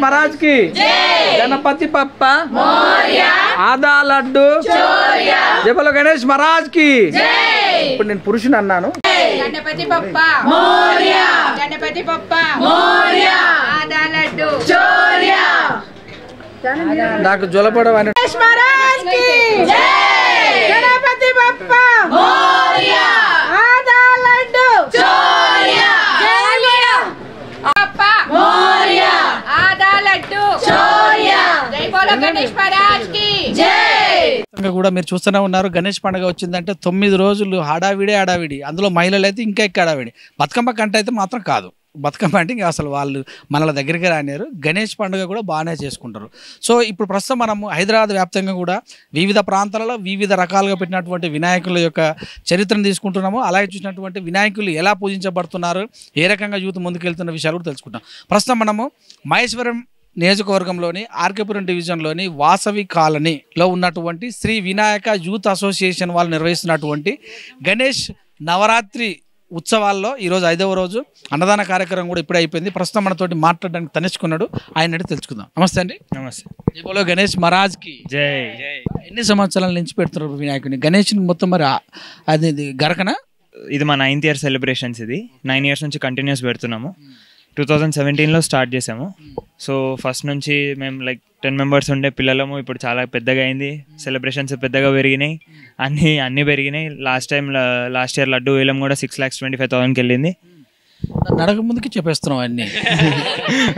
महाराज की गणपति पप्पा आधा लड्डू जय बोलो गणेश महाराज की ఇప్పుడు నేను పురుషుని అన్నాను గణపతి పప్పా మోరియా గణపతి పప్పా మోరియా ఆదా లడ్డు చోరియా నాకు జొలపడం అనే గణేష్ మహారాజ్ కి జై గణపతి పప్పా మోరియా ఆదా లడ్డు చోరియా చోరియా పప్పా మోరియా ఆదా లడ్డు చోరియా జై బోలో గణేష్ మహారాజ్ కి జై కూడా మీరు చూస్తూనే ఉన్నారు. గణేష్ పండుగ వచ్చిందంటే 9 రోజులు హడావిడి అందులో మహిళలు అయితే ఇంకా ఎక్కువ హడావిడి. బతుకమ్మ కంట అయితే మాత్రం కాదు. బతుకమ్మ అంటే ఇంకా అసలు వాళ్ళు మనల దగ్గరికి రానియరు. గణేష్ పండుగ కూడా బాగానే చేసుకుంటారు. సో ఇప్పుడు ప్రస్తుతం మనము హైదరాబాద్ వ్యాప్తంగా కూడా వివిధ ప్రాంతాలలో వివిధ రకాలుగా పెట్టినటువంటి వినాయకుల యొక్క చరిత్రను తీసుకుంటున్నాము. అలాగే చూసినటువంటి వినాయకులు ఎలా పూజించబడుతున్నారు, ఏ రకంగా యూత్ ముందుకెళ్తున్న విషయాలు కూడా తెలుసుకుంటాం. ప్రస్తుతం మనము మహేశ్వరం నియోజకవర్గంలోని ఆర్కేపురం డివిజన్లోని వాసవి కాలనీలో ఉన్నటువంటి శ్రీ వినాయక యూత్ అసోసియేషన్ వాళ్ళు నిర్వహిస్తున్నటువంటి గణేష్ నవరాత్రి ఉత్సవాల్లో ఈరోజు 5వ రోజు అన్నదాన కార్యక్రమం కూడా ఇప్పుడే అయిపోయింది. ప్రస్తుతం మనతోటి మాట్లాడడానికి తనిష్కున్నాడు. ఆయన తెలుసుకుందాం. నమస్తే అండి. నమస్తే. జై బోలో గణేష్ మహారాజ్కి జై. ఎన్ని సంవత్సరాల నుంచి పెడుతున్నారు వినాయకుని గణేష్ని మొత్తం? మరి అది గరకనా? ఇది మా 9th ఇయర్ సెలబ్రేషన్స్. ఇది 9 ఇయర్స్ నుంచి కంటిన్యూస్ పెడుతున్నాము. 2017లో స్టార్ట్ చేసాము. సో ఫస్ట్ నుంచి మేము లైక్ 10 మెంబర్స్ ఉండే పిల్లలము. ఇప్పుడు చాలా పెద్దగా అయింది. సెలబ్రేషన్స్ పెద్దగా పెరిగినాయి. అన్నీ పెరిగినాయి. లాస్ట్ ఇయర్ లడ్డు వేలం కూడా 6,25,000కి వెళ్ళింది. నడక ముందుకి చెప్పేస్తున్నాం అన్నీ.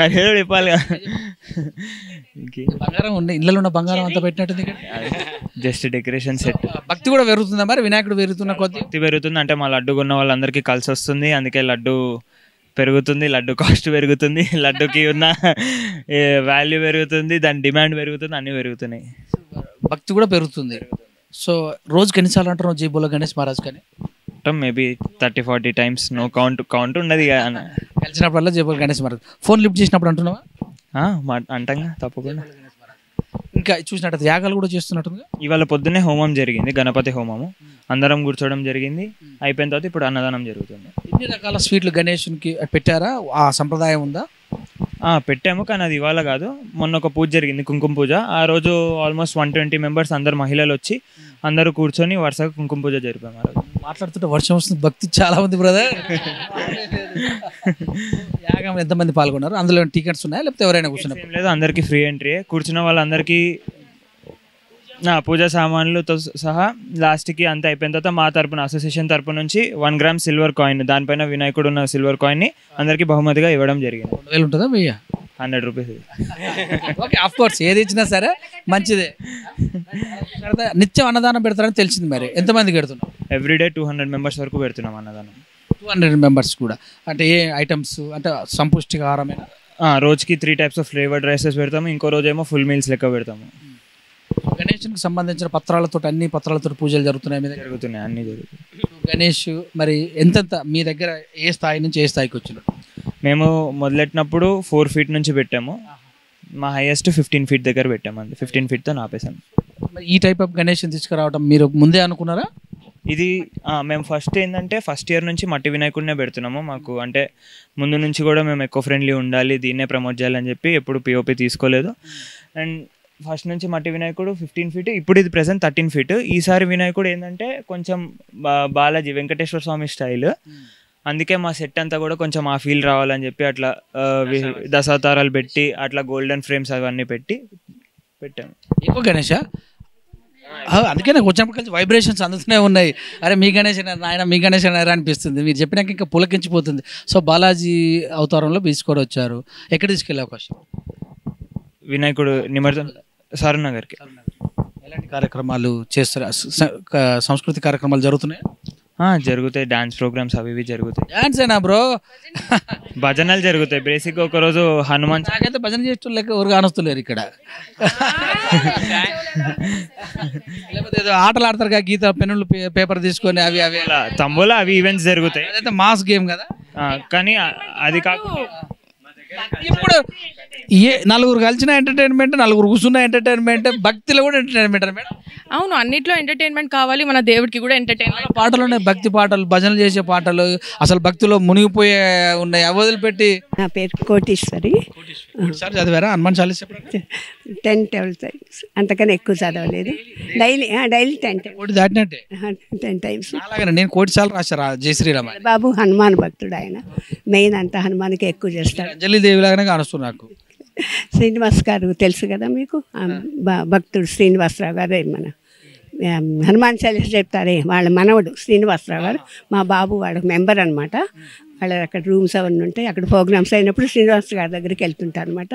అదే చెప్పాలి. బంగారం ఉండే ఇళ్ళలో ఉన్న బంగారం అంతా పెట్టినట్టుంది. Just decoration set. భక్తి కూడా పెరుగుతుందా? మరి వినాయకుడు పెరుగుతున్న కొద్ది భక్తి పెరుగుతుంది. అంటే మా లడ్డు కొన్న వాళ్ళందరికీ కలిసి వస్తుంది. అందుకే లడ్డు పెరుగుతుంది. లడ్డు కాస్ట్ పెరుగుతుంది. లడ్డుకి ఉన్న వాల్యూ పెరుగుతుంది. దాని డిమాండ్ పెరుగుతుంది. అన్నీ పెరుగుతున్నాయి. భక్తి కూడా పెరుగుతుంది. సో రోజుకి ఎన్నిసార్లు అంటారు జై బోలో గణేష్ మహారాజ్ కానీ? Maybe 30-40 times. నో కౌంట్ ఉండదు. కలిసినప్పుడల్లా జై బోలో గణేష్ మహారాజ్. ఫోన్ లిఫ్ట్ చేసినప్పుడు అంటున్నావా? అంటంగా తప్పకుండా. ఇంకా చూసినట్టు యాగాలు కూడా చేస్తున్నట్టు. ఇవాళ పొద్దున్నే హోమం జరిగింది. గణపతి హోమము. అందరం కూర్చోవడం జరిగింది. అయిపోయిన తర్వాత ఇప్పుడు అన్నదానం జరుగుతుంది. ఎన్ని రకాల స్వీట్లు గణేషునికి పెట్టారా? ఆ సంప్రదాయం ఉందా? పెట్టాము. కానీ అది ఇవాళ కాదు. మొన్న ఒక పూజ జరిగింది, కుంకుమ పూజ. ఆ రోజు ఆల్మోస్ట్ 120 మెంబర్స్ అందరు మహిళలు వచ్చి అందరూ కూర్చొని వరుసగా కుంకుమ పూజ జరిపాము. ఆ రోజు మాట్లాడుతుంటే వర్షం వస్తుంది. భక్తి చాలా ఉంది బ్రదర్. యాగం ఎంతమంది పాల్గొన్నారు? అందులో టికెట్స్ ఉన్నాయా లేకపోతే ఎవరైనా కూర్చున్నారు? ఏం లేదు, అందరికీ ఫ్రీ ఎంట్రీ. కూర్చున్న వాళ్ళందరికీ పూజా సామాన్లతో సహా లాస్ట్కి అంతా అయిపోయిన తర్వాత మా తరపున అసోసియేషన్ తరపు నుంచి 1 గ్రామ్ సిల్వర్ కాయిన్, దానిపైన వినాయకుడు ఉన్న సిల్వర్ కాయిన్ని అందరికీ బహుమతిగా ఇవ్వడం జరిగింది. 2,000 ఉంటుందా? 100 రూపీస్. ఓకే, ఆఫ్ కోర్స్ ఏది ఇచ్చినా సరే మంచిదే. నిత్యం అన్నదానం పెడతారని తెలిసింది. మరి ఎంతమందికి పెడుతున్నాం? ఎవ్రీడే 200 మెంబర్స్ వరకు పెడుతున్నాం అన్నదానం. 200 మెంబర్స్ కూడా అంటే ఏ ఐటమ్స్? అంటే సంపుష్టికారమైన రోజుకి 3 types ఆఫ్ ఫ్లేవర్డ్ రైసెస్ పెడతాము. ఇంకో రోజు ఏమో ఫుల్ మీల్స్ లెక్క పెడతాము. గణేష్కి సంబంధించిన పత్రాలతో అన్ని పత్రాలతో పూజలు జరుగుతున్నాయి. మీ దగ్గర జరుగుతున్నాయి, అన్నీ జరుగుతున్నాయి. గణేష్ మరి ఎంతెంత మీ దగ్గర ఏ స్థాయి నుంచి ఏ స్థాయికి వచ్చినారు? మేము మొదలెట్టినప్పుడు 4 feet నుంచి పెట్టాము. మా హైయెస్ట్ 15 feet దగ్గర పెట్టాము. అంతే, 15 feetతో ఆపేసాము. ఈ టైప్ ఆఫ్ గణేష్ని తీసుకురావడం మీరు ముందే అనుకున్నారా? ఇది మేము ఫస్ట్ ఇయర్ నుంచి మట్టి వినాయకుడినే పెడుతున్నాము. మాకు అంటే ముందు నుంచి కూడా మేము ఎకో ఫ్రెండ్లీ ఉండాలి, దీన్నే ప్రమోట్ చేయాలని చెప్పి ఎప్పుడు పిఓపి తీసుకోలేదు. అండ్ ఫస్ట్ నుంచి మట్టి వినాయకుడు 15 feet. ఇప్పుడు ఇది ప్రెసెంట్ 13 feet. ఈసారి వినాయకుడు ఏంటంటే కొంచెం బాలాజీ వెంకటేశ్వర స్వామి స్టైల్. అందుకే మా సెట్ అంతా కూడా కొంచెం ఆ ఫీల్ రావాలని చెప్పి అట్లా దశావతారాలు పెట్టి అట్లా గోల్డెన్ ఫ్రేమ్స్ అవన్నీ పెట్టి పెట్టాము. ఎక్కువ గణేషా? అందుకే నాకు వచ్చినప్పుడు కలిసి వైబ్రేషన్స్ అందుతూనే ఉన్నాయి. అరే మీ గణేష్ ఆయన మీ గణేష్ అన్నారా అనిపిస్తుంది. మీరు చెప్పినాక ఇంకా పులకించిపోతుంది. సో బాలాజీ అవతారంలో తీసుకొని వచ్చారు. ఎక్కడ తీసుకెళ్ళే అవకాశం? వినాయకుడు నిమజ్జనం సారూర్ నగర్కి. ఎలాంటి కార్యక్రమాలు చేస్తారు? సంస్కృతి కార్యక్రమాలు జరుగుతున్నాయి? జరుగుతాయి. డాన్స్ ప్రోగ్రామ్స్ అవి ఇవి జరుగుతాయి. డాన్స్ అయినా బ్రో? భజనలు జరుగుతాయి. బేసిక్గా ఒకరోజు హనుమాన్. నాకైతే భజన చేస్తూ లెక్క ఎవరు కానొస్తులేరు ఇక్కడ. లేకపోతే ఏదో ఆటలు ఆడతారు కదా, గీత పెన్నులు పేపర్ తీసుకొని అవి అవి తంబోలా అవి ఈవెంట్స్ జరుగుతాయి. అదైతే మాస్ గేమ్ కదా. కానీ అది కాకుండా నలుగురు కలిసిన ఎంటర్టైన్మెంట్, నలుగురు కూర్చున్న ఎంటర్టైన్మెంట్, భక్తిలో కూడా ఎంటర్టైన్మెంట్ మేడం. అవును, అన్నిట్లో ఎంటర్టైన్మెంట్ కావాలి, మన దేవుడికి కూడా ఎంటర్టైన్మెంట్. పాటలు ఉన్నాయి, భక్తి పాటలు, భజనలు చేసే పాటలు, అసలు భక్తిలో మునిగిపోయే ఉన్నాయి. వదిలిపెట్టి నా పేరు కోటీశ్వరి. సార్ చదివారా హనుమాన్ చాలీసా? 10 times అంతకన్నా ఎక్కువ చదవలేదు. Daily 10 times. కోటి దాటినట్టే 10 times. అలాగే నేను కోటి సార్లు రాశారా జై శ్రీరామ్ అని. బాబు హనుమాన్ భక్తుడు, ఆయన మెయిన్ అంతా హనుమాన్కి ఎక్కువ చేస్తాడు. అంజలి దేవి లాగానే కానొస్తుంది నాకు. శ్రీనివాస్ గారు తెలుసు కదా మీకు, భక్తుడు శ్రీనివాసరావు గారు మన హనుమాన్ చాలీసా చెప్తారే, వాళ్ళ మనవడు శ్రీనివాసరావు గారు, మా బాబు వాడు మెంబర్ అనమాట. వాళ్ళ అక్కడ రూమ్స్ అవన్నీ ఉంటాయి, అక్కడ ప్రోగ్రామ్స్ అయినప్పుడు శ్రీనివాస్ గారి దగ్గరికి వెళ్తుంటారు అనమాట.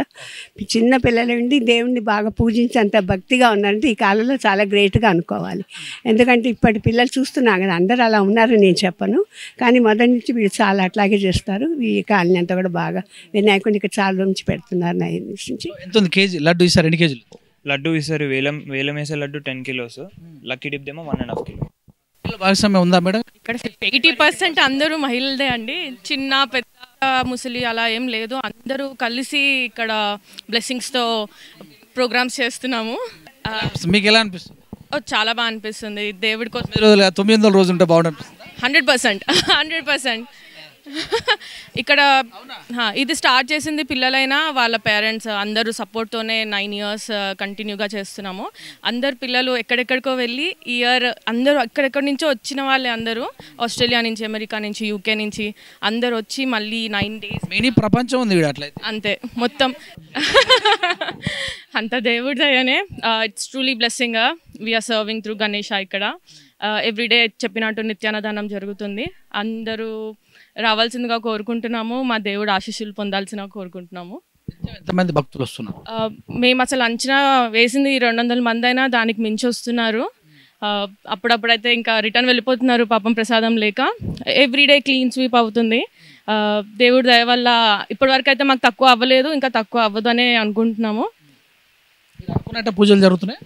చిన్న పిల్లలు ఉండి దేవుణ్ణి బాగా పూజించేంత భక్తిగా ఉన్నారంటే ఈ కాలంలో చాలా గ్రేట్గా అనుకోవాలి. ఎందుకంటే ఇప్పటి పిల్లలు చూస్తున్నా కదా, అందరూ అలా ఉన్నారని నేను చెప్పను, కానీ మొదటి నుంచి వీళ్ళు చాలా అట్లాగే చేస్తారు. ఈ కాలనీ అంతా కూడా బాగా వినాయకుడిని ఇక్కడ చాలా నుంచి పెడుతున్నారు. 9 నుంచి. ఎంత ఉంది కేజీ లడ్డు ఈసారి? 2 కేజీలు లడ్డు ఈసారి వేలం వేసే లడ్డు 10 kilos, లక్కీ డిప్ దేమో 1.5 kilo. భాగస్వామ్యం ఉందా మేడం? ఇక్కడ 80% అందరూ మహిళలదే అండి, చిన్న పెద్ద ముసలి అలా ఏం లేదు, అందరూ కలిసి ఇక్కడ బ్లెస్సింగ్స్తో ప్రోగ్రామ్స్ చేస్తున్నాము. మీకు ఎలా అనిపిస్తుంది? చాలా బాగా అనిపిస్తుంది. దేవుడి కోసం 900 రోజులు ఉంటే బాగుంటుంది. 100% ఇక్కడ ఇది స్టార్ట్ చేసింది పిల్లలైనా వాళ్ళ పేరెంట్స్ అందరూ సపోర్ట్తోనే 9 years కంటిన్యూగా చేస్తున్నాము. అందరు పిల్లలు ఎక్కడెక్కడికో వెళ్ళి ఇయర్ అందరూ ఎక్కడెక్కడి నుంచో వచ్చిన వాళ్ళే, అందరూ ఆస్ట్రేలియా నుంచి, అమెరికా నుంచి, యూకే నుంచి అందరు వచ్చి మళ్ళీ 9 days మినీ ప్రపంచం ఉంది అట్లయితే. అంతే మొత్తం అంత దేవుడి దయనే. It's truly blessing. We're serving through Ganesha. ఇక్కడ ఎవ్రీడే చెప్పినట్టు నిత్యాన్నదానం జరుగుతుంది. అందరూ రావాల్సిందిగా కోరుకుంటున్నాము, మా దేవుడు ఆశీస్సులు పొందాల్సిన కోరుకుంటున్నాము. ఎంతమంది భక్తులు వస్తున్నారు? మేము అసలు అంచనా వేసింది 200 మంది అయినా దానికి మించి వస్తున్నారు. అప్పుడప్పుడైతే ఇంకా రిటర్న్ వెళ్ళిపోతున్నారు పాపం ప్రసాదం లేక. ఎవ్రీడే క్లీన్ స్వీప్ అవుతుంది. దేవుడి దయ వల్ల ఇప్పటివరకు అయితే మాకు తక్కువ అవ్వలేదు, ఇంకా తక్కువ అవ్వదు అనే అనుకుంటున్నాము. పూజలు జరుగుతున్నాయి?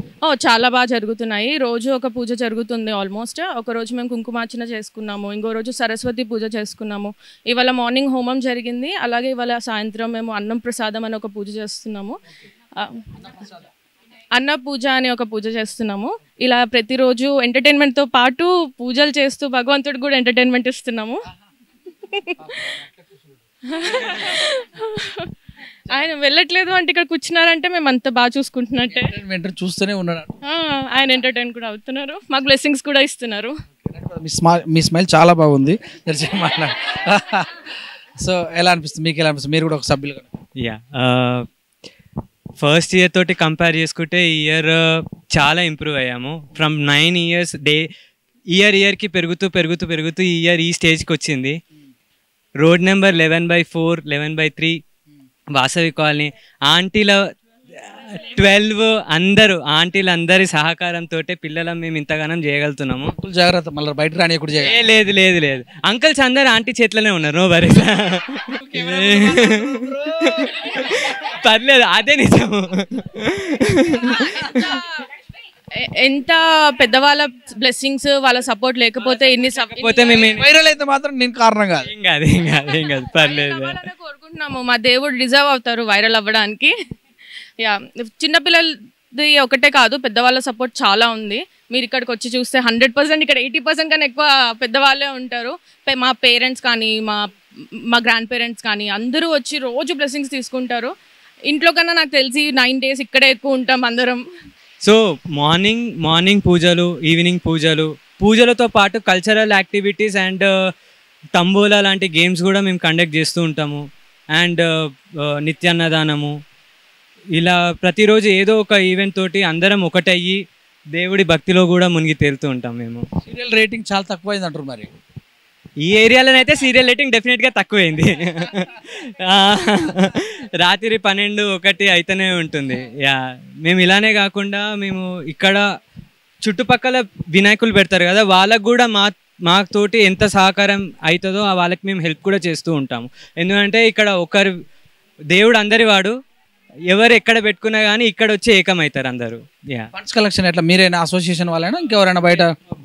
చాలా బాగా జరుగుతున్నాయి. రోజు ఒక పూజ జరుగుతుంది ఆల్మోస్ట్. ఒక రోజు మేము కుంకుమార్చన చేసుకున్నాము, ఇంకో రోజు సరస్వతి పూజ చేసుకున్నాము. ఇవాళ మార్నింగ్ హోమం జరిగింది, అలాగే ఇవాళ సాయంత్రం మేము అన్నం ప్రసాదం అని ఒక పూజ చేస్తున్నాము. అన్న పూజ అని ఒక పూజ చేస్తున్నాము. ఇలా ప్రతిరోజు ఎంటర్టైన్మెంట్తో పాటు పూజలు చేస్తూ భగవంతుడికి కూడా ఎంటర్టైన్మెంట్ ఇస్తున్నాము. ఆయన వెళ్ళట్లేదు అంటే ఇక్కడ కూర్చున్నారంటే మేము అంత బాగా చూసుకుంటున్నట్టే. చూస్తూనే ఉన్నాడు ఆయన, ఎంటర్టైన్ కూడా అవుతున్నారు, మాకు బ్లెస్సింగ్స్ కూడా ఇస్తున్నారు. మీ స్మైల్ చాలా బాగుంది. సో ఎలా అనిపిస్తుంది మీకు? ఎలా అనిపిస్తుంది? మీరు కూడా ఒక సభ్యులుగా. ఫస్ట్ ఇయర్ తోటి కంపేర్ చేసుకుంటే ఈ ఇయర్ చాలా ఇంప్రూవ్ అయ్యాము. ఫ్రమ్ 9 years ఇయర్కి పెరుగుతూ ఈ ఇయర్ ఈ స్టేజ్కి వచ్చింది. రోడ్ నెంబర్ 11/4, 11/3 వాసవి కాలనీ, ఆంటీల 12 అందరూ ఆంటీలందరి సహకారంతో పిల్లలం మేము ఇంతగానం చేయగలుగుతున్నాము. జాగ్రత్త, మళ్ళీ బయట రాని కూడా లేదు అంకల్స్ అందరు ఆంటీ చేతిలోనే ఉన్నారు. నో వరీ, పర్లేదు, అదే నిజము. ఎంత పెద్దవాళ్ళ బ్లెస్సింగ్స్, వాళ్ళ సపోర్ట్ లేకపోతే వైరల్ అయితే మాత్రం నేను కారణం కాదు. ఏం కాదు పర్లేదు, కోరుకుంటున్నాము. మా దేవుడు డిజర్వ్ అవుతారు వైరల్ అవ్వడానికి. చిన్నపిల్లలది ఒకటే కాదు, పెద్దవాళ్ళ సపోర్ట్ చాలా ఉంది. మీరు ఇక్కడికి వచ్చి చూస్తే 100%, ఇక్కడ 80% కన్నా ఎక్కువ పెద్దవాళ్ళే ఉంటారు. మా పేరెంట్స్ కానీ మా గ్రాండ్ పేరెంట్స్ కానీ అందరూ వచ్చి రోజు బ్లెస్సింగ్స్ తీసుకుంటారు. ఇంట్లో కన్నా నాకు తెలిసి 9 days ఇక్కడే ఎక్కువ ఉంటాం అందరం. సో మార్నింగ్ పూజలు, ఈవినింగ్ పూజలతో పాటు కల్చరల్ యాక్టివిటీస్ అండ్ తంబోలా లాంటి గేమ్స్ కూడా మేము కండక్ట్ చేస్తూ ఉంటాము. అండ్ నిత్యాన్నదానము, ఇలా ప్రతిరోజు ఏదో ఒక ఈవెంట్ తోటి అందరం ఒకటయ్యి దేవుడి భక్తిలో కూడా మునిగి తేలుతూ ఉంటాం మేము. సీరియల్ రేటింగ్ చాలా తక్కువైంది అంటారు. మరి ఈ ఏరియాలోనైతే సీరియల్ రేటింగ్ డెఫినెట్గా తక్కువైంది. రాత్రి 12-1 అయితేనే ఉంటుంది. మేము ఇలానే కాకుండా మేము ఇక్కడ చుట్టుపక్కల వినాయకులు పెడతారు కదా, వాళ్ళకు కూడా మాతోటి ఎంత సహకారం అవుతుందో వాళ్ళకి మేము హెల్ప్ కూడా చేస్తూ ఉంటాము. ఎందుకంటే ఇక్కడ ఒకరు దేవుడు అందరి వాడు, ఎవరు ఎక్కడ పెట్టుకున్నా కానీ ఇక్కడ వచ్చి ఏకమవుతారు అందరూ. యా, ఫండ్స్ కలెక్షన్ ఎట్లా మీరైనా అసోసియేషన్ వాళ్ళైనా ఇంకెవరైనా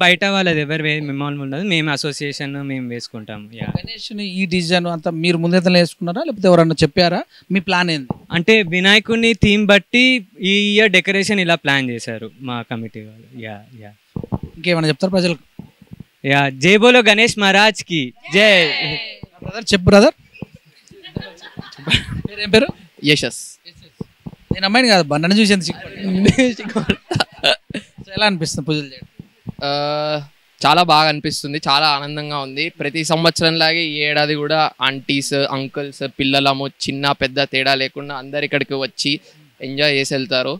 బయట వాళ్ళది ఎవరు మిమ్మల్ని ఉండదు, మేము అసోసియేషన్ మేము వేసుకుంటాం. యా, గణేష్ని ఈ డిజైన్ అంతా మీరు ముందైతే వేసుకున్నారా లేకపోతే ఎవరన్నా చెప్పారా? మీ ప్లాన్ ఏంది? అంటే వినాయకుడిని థీమ్ బట్టి ఈ ఇయర్ డెకరేషన్ ఇలా ప్లాన్ చేశారు మా కమిటీ వాళ్ళు. యా యా, ఇంకేమైనా చెప్తారు ప్రజలకు? యా, జై బోలో గణేష్ మహారాజ్ కి జై. బ్రదర్ చెప్పు బ్రదర్, పేరేం పేరు? యశస్. నేను అమ్మాయిని కాదు, నన్ను చూసేందుకు సిగ్గుపడ్డా. సో ఎలా అనిపిస్తుంది పూజలు చేయడం? చాలా బాగా అనిపిస్తుంది, చాలా ఆనందంగా ఉంది. ప్రతి సంవత్సరం లాగే ఈ ఏడాది కూడా ఆంటీస్, అంకుల్స్, పిల్లలము చిన్న పెద్ద తేడా లేకుండా అందరు ఇక్కడికి వచ్చి ఎంజాయ్ చేసి వెళ్తారు.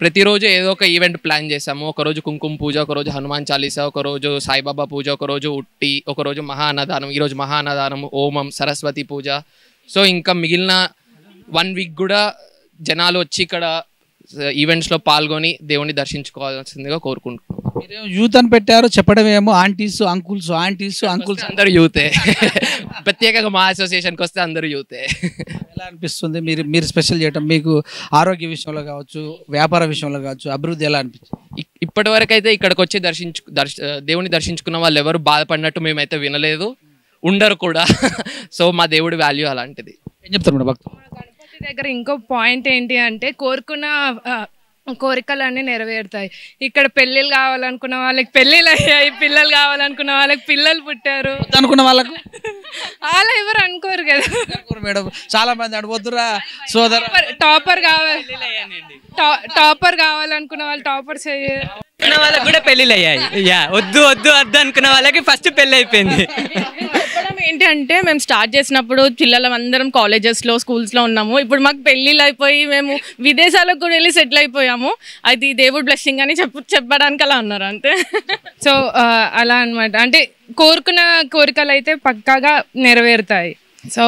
ప్రతిరోజు ఏదో ఒక ఈవెంట్ ప్లాన్ చేసాము. ఒకరోజు కుంకుమ పూజ, ఒకరోజు హనుమాన్ చాలీసా, ఒకరోజు సాయిబాబా పూజ, ఒకరోజు ఉట్టి, ఒకరోజు మహా అన్నదానం, ఈరోజు మహా అన్నదానం, హోమం, సరస్వతి పూజ. సో ఇంకా మిగిలిన 1 వీక్ కూడా జనాలు వచ్చి ఇక్కడ ఈవెంట్స్లో పాల్గొని దేవుని దర్శించుకోవాల్సిందిగా కోరుకుంటున్నాం. మీరేమో యూత్ అని పెట్టారు, చెప్పడం ఏమో ఆంటీస్ అంకుల్స్ అందరూ యూతే. ప్రత్యేకంగా మా అసోసియేషన్కి వస్తే అందరూ యూతే. ఎలా అనిపిస్తుంది? మీరు స్పెషల్ చేయటం మీకు ఆరోగ్య విషయంలో కావచ్చు, వ్యాపార విషయంలో కావచ్చు, అభివృద్ధి ఎలా అనిపించింది? ఇప్పటి వరకు అయితే ఇక్కడికి వచ్చి దేవుని దర్శించుకున్న వాళ్ళు ఎవరు బాధపడినట్టు మేమైతే వినలేదు, ఉండరు కూడా. సో మా దేవుడి వాల్యూ అలాంటిది. ఏం చెప్తారు మేడం భక్తులు? గణపతి దగ్గర ఇంకో పాయింట్ ఏంటి అంటే కోరుకున్న కోరికలన్నీ నెరవేరుతాయి. ఇక్కడ పెళ్ళిళ్ళు కావాలనుకున్న వాళ్ళకి పెళ్ళిళ్ళు అయ్యాయి, పిల్లలు కావాలనుకున్న వాళ్ళకి పిల్లలు పుట్టారు. అనుకున్న వాళ్ళకు అలా ఎవరు అనుకోరు కదా మేడం. చాలా మంది అడిపోతురా సోదర టాపర్ కావాలనుకున్న వాళ్ళు టాపర్స్ అయ్యారు, వాళ్ళకి కూడా పెళ్ళిళ్ళు అయ్యాయి. యా, వద్దు అనుకున్న వాళ్ళకి ఫస్ట్ పెళ్ళి అయిపోయింది. చెప్పడం ఏంటి అంటే మేము స్టార్ట్ చేసినప్పుడు పిల్లలం అందరం కాలేజెస్లో స్కూల్స్లో ఉన్నాము. ఇప్పుడు మాకు పెళ్ళిళ్ళు అయిపోయి మేము విదేశాలకు కూడా వెళ్ళి సెటిల్ అయిపోయాము. అది దేవుడు బ్లెస్సింగ్ అని చెప్పడానికి అలా అన్నారు అంతే. సో అలా అనమాట. అంటే కోరుకున్న కోరికలు అయితే పక్కాగా నెరవేరుతాయి. సో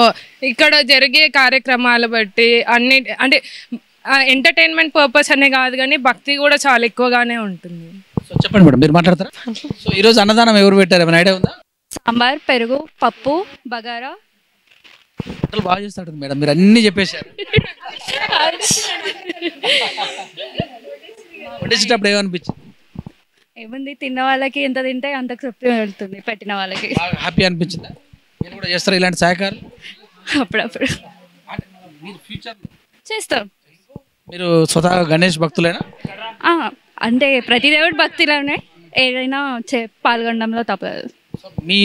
ఇక్కడ జరిగే కార్యక్రమాలు బట్టి అన్ని అంటే ఎంటర్టైన్మెంట్ పర్పస్ అనే కాదు కానీ భక్తి కూడా చాలా ఎక్కువగానే ఉంటుంది. సో చెప్పండి మేడం, మీరు మాట్లాడతారా? సో ఈరోజు అన్నదానం ఎవరు పెట్టారు, ఏమైనా ఐడియా ఉందా? సాంబార్, పెరుగు, పప్పు, బగారా. వంటలు బాగా చేస్తాడు మేడం, మీరు అన్ని చెప్పేశారు. వండించేటప్పుడు ఏమనిపించింది? ఏముంది, తిన్న వాళ్ళకి ఎంత తింటే అంత తృప్తి వెళ్తుంది, పెట్టిన వాళ్ళకి హ్యాపీ అనిపించిందా? మీరు కూడా చేస్తారా ఇలాంటి సహకారం? అప్పుడప్పుడు చేస్తాం. మీరు స్వతహా గణేష్ భక్తులేనా? అంటే ప్రతి దేవుడి భక్తిలోనే ఏదైనా పాల్గొనడంలో తప్పదు. మీ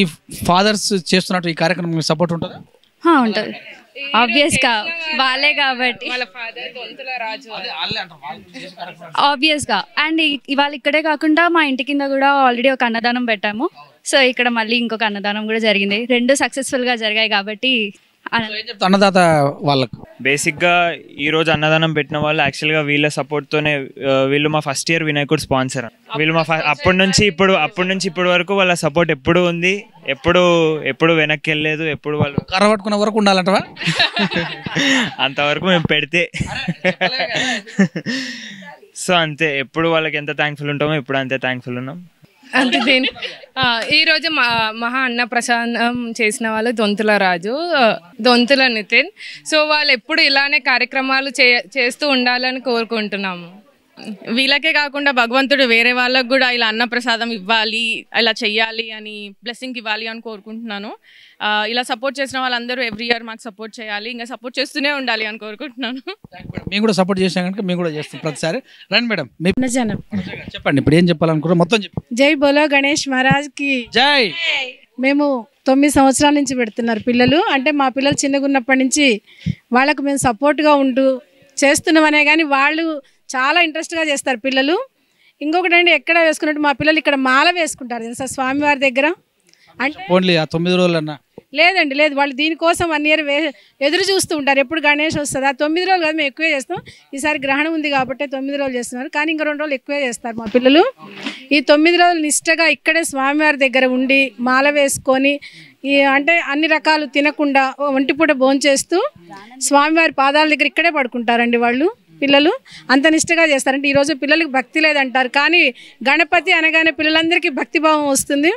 ఫాదర్స్ చేస్తున్నట్టు ఈ కార్యక్రమం సపోర్ట్ ఉంటుందా? ఉంటుంది, ఆబ్వియస్గా వాళ్ళే కాబట్టి ఆబ్వియస్గా. అండ్ ఇవాళ ఇక్కడే కాకుండా మా ఇంటి కింద కూడా ఆల్రెడీ ఒక అన్నదానం పెట్టాము. సో ఇక్కడ మళ్ళీ ఇంకొక అన్నదానం కూడా జరిగింది, 2 సక్సెస్ఫుల్గా జరిగాయి కాబట్టి. అన్నదాత వాళ్ళకు బేసిక్గా ఈరోజు అన్నదానం పెట్టిన వాళ్ళు యాక్చువల్గా వీళ్ళ సపోర్ట్తోనే, వీళ్ళు మా ఫస్ట్ ఇయర్ వినాయకుడు స్పాన్సర్. వీళ్ళు మా అప్పటి నుంచి ఇప్పటి వరకు వాళ్ళ సపోర్ట్ ఎప్పుడు ఉంది, ఎప్పుడు వెనక్కి వెళ్ళలేదు. ఎప్పుడు వాళ్ళు కర్ర పట్టుకున్న వరకు ఉండాలంటవా? అంతవరకు మేము పెడితే. సో అంతే, ఎప్పుడు వాళ్ళకి ఎంత థ్యాంక్ఫుల్ ఉంటామో ఇప్పుడు అంతే థ్యాంక్ఫుల్ ఉన్నాం. అంటే దీని ఈరోజు మహా అన్న ప్రసాదం చేసిన వాళ్ళు దొంతుల రాజు, దొంతుల నితిన్. సో వాళ్ళు ఎప్పుడు ఇలానే కార్యక్రమాలు చేస్తూ ఉండాలని కోరుకుంటున్నాము. వీళ్ళకే కాకుండా భగవంతుడు వేరే వాళ్ళకు కూడా ఇలా అన్న ప్రసాదం ఇవ్వాలి, ఇలా చెయ్యాలి అని బ్లెస్సింగ్ ఇవ్వాలి అని కోరుకుంటున్నాను. ఇలా సపోర్ట్ చేసిన వాళ్ళందరూ ఎవ్రీ ఇయర్ మాకు సపోర్ట్ చేయాలి, ఇంకా సపోర్ట్ చేస్తూనే ఉండాలి అని కోరుకుంటున్నాను. మేము కూడా సపోర్ట్ చేసాం కనుక మేము కూడా చేస్తాం ప్రతిసారి. రండి మేడం, చెప్పండి ఇప్పుడు ఏం చెప్పాలనుకున్నారు మొత్తం చెప్పండి. జై బోలో గణేష్ మహారాజ్ కి జై. మేము 9 సంవత్సరాల నుంచి పెడుతున్నారు పిల్లలు. అంటే మా పిల్లలు చిన్నగా ఉన్నప్పటి నుంచి వాళ్ళకు మేము సపోర్ట్గా ఉంటూ చేస్తున్నామనే కానీ వాళ్ళు చాలా ఇంట్రెస్ట్గా చేస్తారు పిల్లలు. ఇంకొకటి అండి, ఎక్కడ వేసుకున్నట్టు మా పిల్లలు ఇక్కడ మాల వేసుకుంటారు తెలుసా స్వామివారి దగ్గర. అంటే ఓన్లీ 9 రోజులన్నా లేదండి, లేదు, వాళ్ళు దీనికోసం 1 ఇయర్ ఎదురు చూస్తూ ఉంటారు ఎప్పుడు గణేష్ వస్తుంది. ఆ 9 రోజులు కాదు, మేము ఎక్కువే చేస్తాం. ఈసారి గ్రహణం ఉంది కాబట్టి 9 రోజులు చేస్తున్నారు, కానీ ఇంకా 2 రోజులు ఎక్కువే చేస్తారు మా పిల్లలు. ఈ 9 రోజులు నిష్టగా ఇక్కడే స్వామివారి దగ్గర ఉండి మాల వేసుకొని అంటే అన్ని రకాలు తినకుండా ఒంటిపూట భోంచేస్తూ స్వామివారి పాదాల దగ్గర ఇక్కడే పడుకుంటారండి వాళ్ళు. పిల్లలు అంత నిష్టగా చేస్తారంటే ఈరోజు పిల్లలకి భక్తి లేదంటారు, కానీ గణపతి అనగానే పిల్లలందరికీ భక్తిభావం వస్తుంది.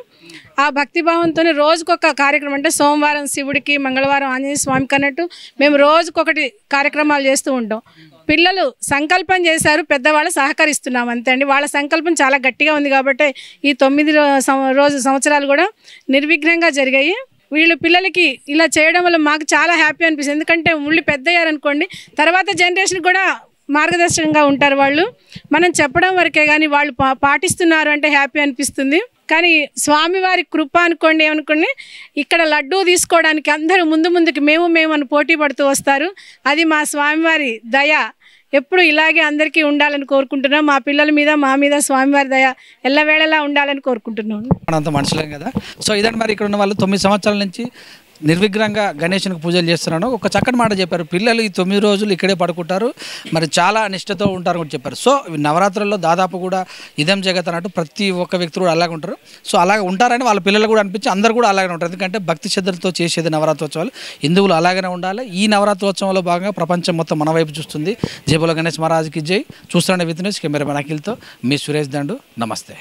ఆ భక్తిభావంతోనే రోజుకొక కార్యక్రమం, అంటే సోమవారం శివుడికి, మంగళవారం ఆంజనేయ స్వామికి అన్నట్టు మేము రోజుకొకటి కార్యక్రమాలు చేస్తూ ఉంటాం. పిల్లలు సంకల్పం చేశారు, పెద్దవాళ్ళు సహకరిస్తున్నాం అంతే అండి. వాళ్ళ సంకల్పం చాలా గట్టిగా ఉంది కాబట్టి ఈ 9 సంవత్సరాలు కూడా నిర్విఘ్నంగా జరిగాయి. వీళ్ళు పిల్లలకి ఇలా చేయడం వల్ల మాకు చాలా హ్యాపీ అనిపిస్తుంది. ఎందుకంటే వీళ్ళు పెద్ద అయ్యారనుకోండి, తర్వాత జనరేషన్ కూడా మార్గదర్శకంగా ఉంటారు వాళ్ళు. మనం చెప్పడం వరకే కానీ వాళ్ళు పాటిస్తున్నారు అంటే హ్యాపీ అనిపిస్తుంది. కానీ స్వామివారి కృప అనుకోండి, ఏమనుకోండి, ఇక్కడ లడ్డూ తీసుకోవడానికి అందరూ ముందుకి మేము అని పోటీ పడుతూ వస్తారు. అది మా స్వామివారి దయ. ఎప్పుడు ఇలాగే అందరికీ ఉండాలని కోరుకుంటున్నాం. మా పిల్లల మీద, మా మీద స్వామివారి దయ ఎల్లవేళలా ఉండాలని కోరుకుంటున్నాం. మనంత మనుషులేం కదా. సో ఇదండి మరి ఇక్కడ ఉన్న వాళ్ళు 9 సంవత్సరాల నుంచి నిర్విఘ్నంగా గణేశునికి పూజలు చేస్తున్నాను. ఒక చక్కటి మాట చెప్పారు, పిల్లలు ఈ 9 రోజులు ఇక్కడే పడుకుంటారు, మరి చాలా నిష్ఠతో ఉంటారు కూడా చెప్పారు. సో నవరాత్రుల్లో దాదాపు కూడా ఇదం జగత్ అన్నట్టు ప్రతి ఒక్క వ్యక్తి కూడా అలాగే ఉంటారు. సో అలాగే ఉంటారని వాళ్ళ పిల్లలు కూడా అనిపించి అందరూ కూడా అలాగే ఉంటారు. ఎందుకంటే భక్తి శ్రద్ధలతో చేసేది నవరాత్రోత్సవాలు, హిందువులు అలాగనే ఉండాలి. ఈ నవరాత్రోత్సవంలో భాగంగా ప్రపంచం మొత్తం మన వైపు చూస్తుంది. జై బోలో గణేష్ మహారాజ్కి జై. చూస్తుండే విత్ న్యూస్ కెమెరామెన్ అఖిల్తో మీ సురేష్ దండు. నమస్తే.